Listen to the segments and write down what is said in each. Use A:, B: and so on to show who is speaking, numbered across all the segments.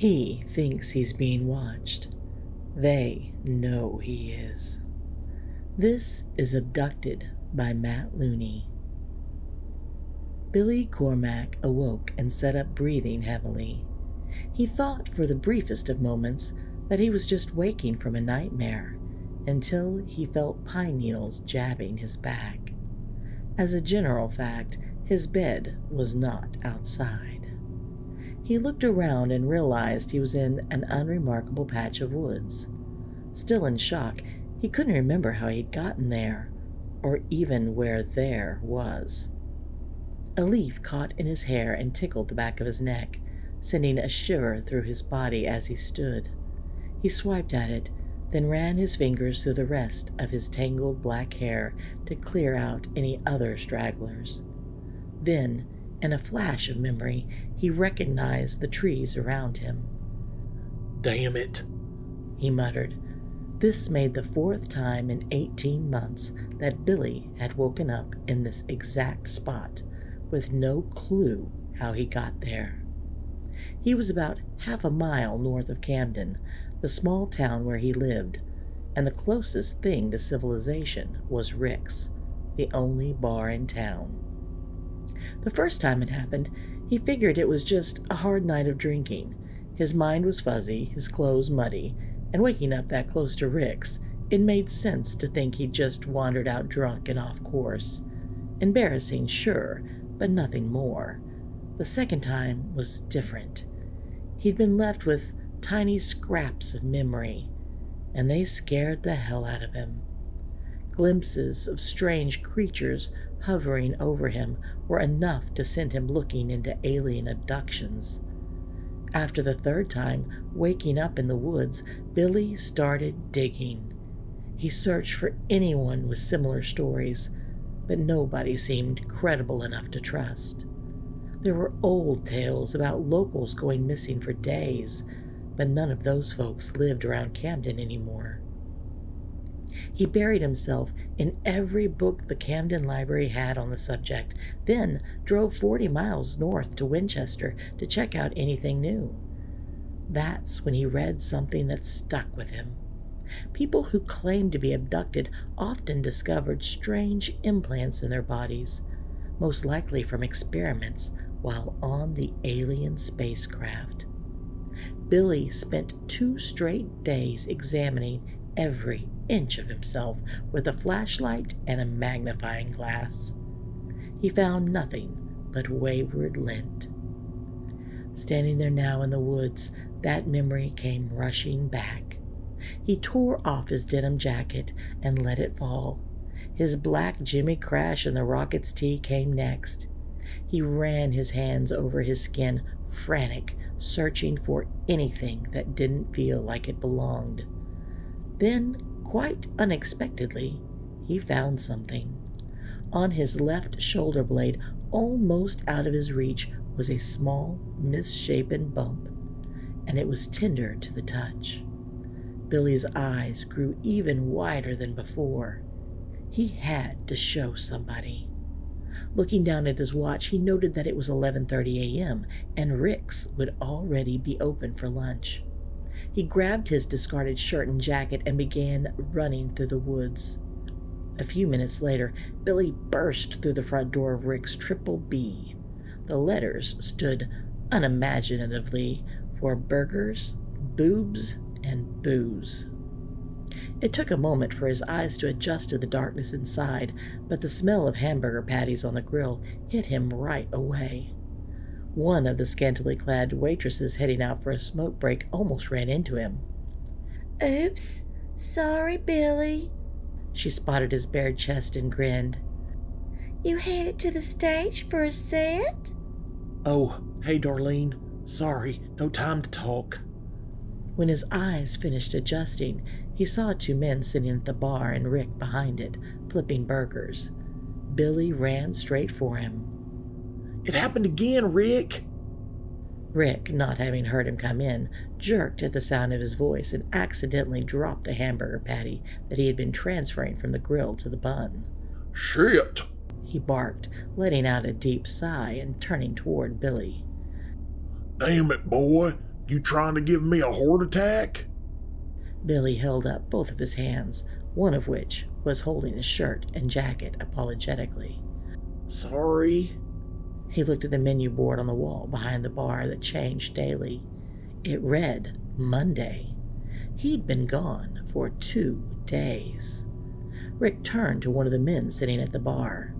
A: He thinks he's being watched. They know he is. This is Abducted by Matt Looney. Billy Cormac awoke and sat up, breathing heavily. He thought for the briefest of moments that he was just waking from a nightmare, until he felt pine needles jabbing his back. As a general fact, his bed was not outside. He looked around and realized he was in an unremarkable patch of woods. Still in shock, he couldn't remember how he'd gotten there, or even where there was. A leaf caught in his hair and tickled the back of his neck, sending a shiver through his body as he stood. He swiped at it, then ran his fingers through the rest of his tangled black hair to clear out any other stragglers. Then, in a flash of memory, he recognized the trees around him.
B: "Damn it,"
A: he muttered. This made the fourth time in 18 months that Billy had woken up in this exact spot, with no clue how he got there. He was about half a mile north of Camden, the small town where he lived, and the closest thing to civilization was Rick's, the only bar in town. The first time it happened, he figured it was just a hard night of drinking. His mind was fuzzy, his clothes muddy, and waking up that close to Rick's, it made sense to think he'd just wandered out drunk and off course. Embarrassing, sure, but nothing more. The second time was different. He'd been left with tiny scraps of memory, and they scared the hell out of him. Glimpses of strange creatures hovering over him were enough to send him looking into alien abductions. After the third time, waking up in the woods, Billy started digging. He searched for anyone with similar stories, but nobody seemed credible enough to trust. There were old tales about locals going missing for days, but none of those folks lived around Camden anymore. He buried himself in every book the Camden Library had on the subject, then drove 40 miles north to Winchester to check out anything new. That's when he read something that stuck with him. People who claimed to be abducted often discovered strange implants in their bodies, most likely from experiments while on the alien spacecraft. Billy spent 2 straight days examining every inch of himself with a flashlight and a magnifying glass. He found nothing but wayward lint. Standing there now in the woods, that memory came rushing back. He tore off his denim jacket and let it fall. His black Jimmy Crash and the Rockets tee came next. He ran his hands over his skin, frantic, searching for anything that didn't feel like it belonged. Then, quite unexpectedly, he found something. On his left shoulder blade, almost out of his reach, was a small, misshapen bump, and it was tender to the touch. Billy's eyes grew even wider than before. He had to show somebody. Looking down at his watch, he noted that it was 11:30 a.m., and Rick's would already be open for lunch. He grabbed his discarded shirt and jacket and began running through the woods. A few minutes later, Billy burst through the front door of Rick's Triple B. The letters stood unimaginatively for burgers, boobs, and booze. It took a moment for his eyes to adjust to the darkness inside, but the smell of hamburger patties on the grill hit him right away. One of the scantily clad waitresses heading out for a smoke break almost ran into him.
C: "Oops, sorry, Billy."
A: She spotted his bared chest and grinned.
C: "You headed to the stage for a set?"
B: "Oh, hey, Darlene. Sorry, no time to talk."
A: When his eyes finished adjusting, he saw 2 men sitting at the bar and Rick behind it, flipping burgers. Billy ran straight for him.
B: "It happened again, Rick."
A: Rick, not having heard him come in, jerked at the sound of his voice and accidentally dropped the hamburger patty that he had been transferring from the grill to the bun.
B: "Shit,"
A: he barked, letting out a deep sigh and turning toward Billy.
B: "Damn it, boy. You trying to give me a heart attack?
A: Billy held up both of his hands, one of which was holding his shirt and jacket apologetically.
B: Sorry.
A: He looked at the menu board on the wall behind the bar that changed daily. It read Monday. He'd been gone for 2 days. Rick turned to one of the men sitting at the bar.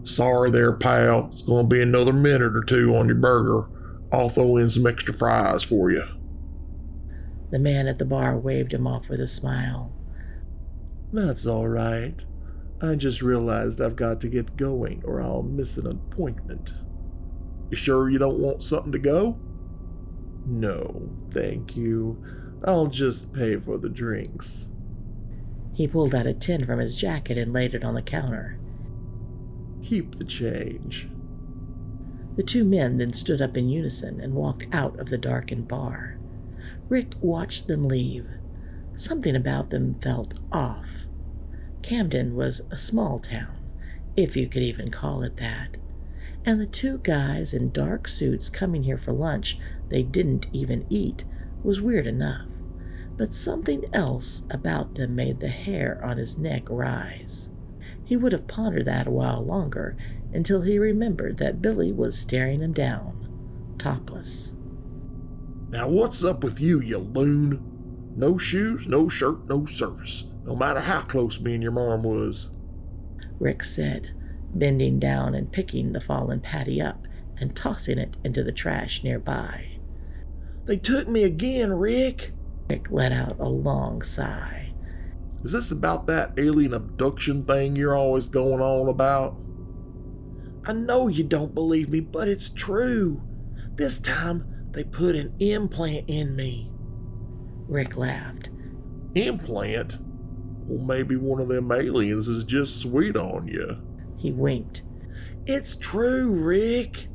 B: Sorry there, pal. It's going to be another minute or two on your burger. I'll throw in some extra fries for you.
A: The man at the bar waved him off with a smile.
B: That's all right. I just realized I've got to get going or I'll miss an appointment. You sure you don't want something to go? No, thank you. I'll just pay for the drinks.
A: He pulled out a tin from his jacket and laid it on the counter.
B: Keep the change.
A: The 2 men then stood up in unison and walked out of the darkened bar. Rick watched them leave. Something about them felt off. Camden was a small town, if you could even call it that. And the 2 guys in dark suits coming here for lunch they didn't even eat was weird enough. But something else about them made the hair on his neck rise. He would have pondered that a while longer until he remembered that Billy was staring him down, topless.
B: Now what's up with you, you loon? No shoes, no shirt, no service, no matter how close me and your mom was.
A: Rick said, bending down and picking the fallen patty up and tossing it into the trash nearby.
B: They took me again, Rick.
A: Rick let out a long sigh.
B: Is this about that alien abduction thing you're always going on about? I know you don't believe me, but it's true. This time, they put an implant in me.
A: Rick laughed.
B: Implant? Well, maybe one of them aliens is just sweet on you.
A: He winked.
B: It's true, Rick.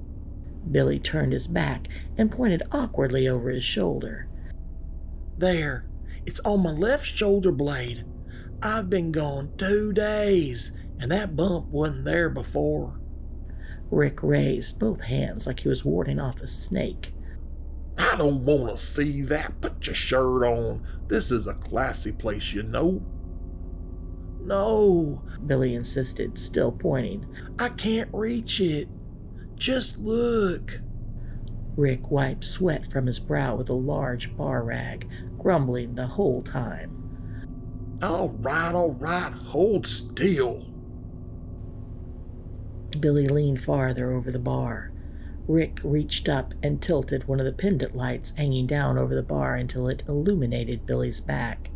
A: Billy turned his back and pointed awkwardly over his shoulder.
B: There, it's on my left shoulder blade. I've been gone 2 days, and that bump wasn't there before.
A: Rick raised both hands like he was warding off a snake.
B: I don't want to see that. Put your shirt on. This is a classy place, you know. No,
A: Billy insisted, still pointing.
B: I can't reach it. Just look.
A: Rick wiped sweat from his brow with a large bar rag, grumbling the whole time.
B: All right, hold still.
A: Billy leaned farther over the bar. Rick reached up and tilted one of the pendant lights hanging down over the bar until it illuminated Billy's back.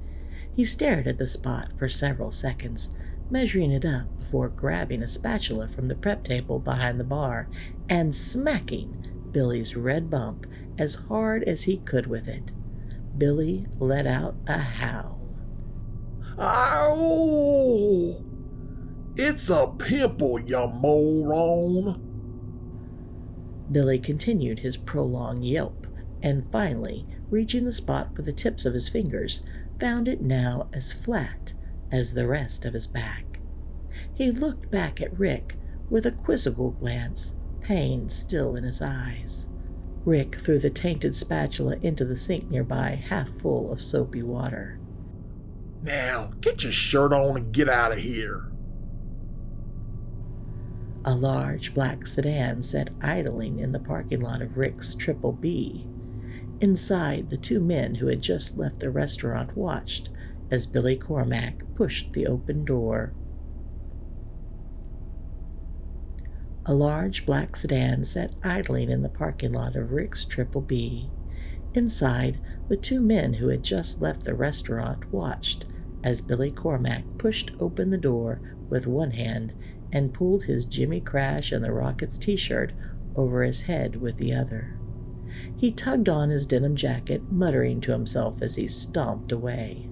A: He stared at the spot for several seconds, measuring it up before grabbing a spatula from the prep table behind the bar and smacking Billy's red bump as hard as he could with it. Billy let out a howl.
B: Ow! It's a pimple, you moron!
A: Billy continued his prolonged yelp, and finally, reaching the spot with the tips of his fingers, found it now as flat as the rest of his back. He looked back at Rick with a quizzical glance, pain still in his eyes. Rick threw the tainted spatula into the sink nearby, half full of soapy water.
B: Now, get your shirt on and get out of here.
A: A large black sedan sat idling in the parking lot of Rick's Triple B. Inside, the 2 men who had just left the restaurant watched as Billy Cormac pushed the open door. A large black sedan sat idling in the parking lot of Rick's Triple B. Inside, the 2 men who had just left the restaurant watched as Billy Cormac pushed open the door with one hand and pulled his Jimmy Crash and the Rockets t-shirt over his head with the other. He tugged on his denim jacket, muttering to himself as he stomped away.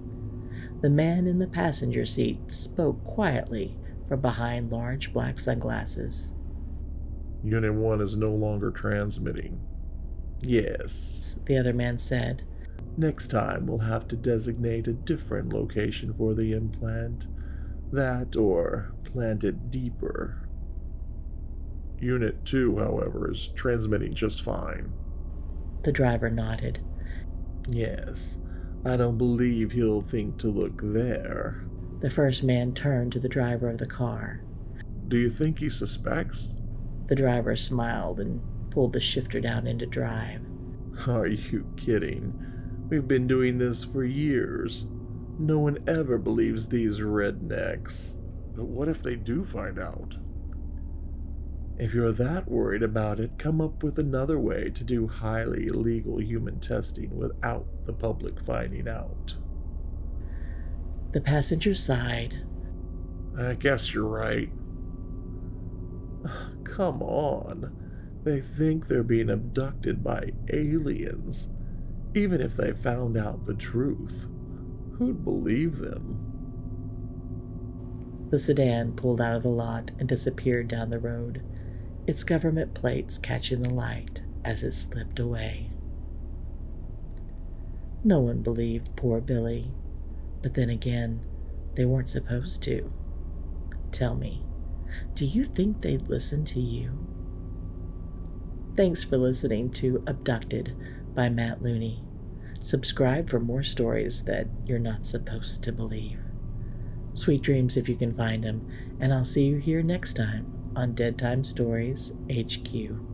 A: The man in the passenger seat spoke quietly from behind large black sunglasses.
B: Unit 1 is no longer transmitting. Yes,
A: The other man said.
B: Next time we'll have to designate a different location for the implant. That or plant it deeper. Unit 2, however, is transmitting just fine.
A: The driver nodded.
B: Yes, I don't believe he'll think to look there.
A: The first man turned to the driver of the car.
B: Do you think he suspects?
A: The driver smiled and pulled the shifter down into drive.
B: Are you kidding? We've been doing this for years. No one ever believes these rednecks. But what if they do find out? If you're that worried about it, come up with another way to do highly illegal human testing without the public finding out.
A: The passenger sighed.
B: I guess you're right. Come on. They think they're being abducted by aliens. Even if they found out the truth, who'd believe them?
A: The sedan pulled out of the lot and disappeared down the road, its government plates catching the light as it slipped away. No one believed poor Billy, but then again, they weren't supposed to. Tell me, do you think they'd listen to you? Thanks for listening to Abducted by Matt Looney. Subscribe for more stories that you're not supposed to believe. Sweet dreams if you can find them, and I'll see you here next time on Dead Time Stories HQ.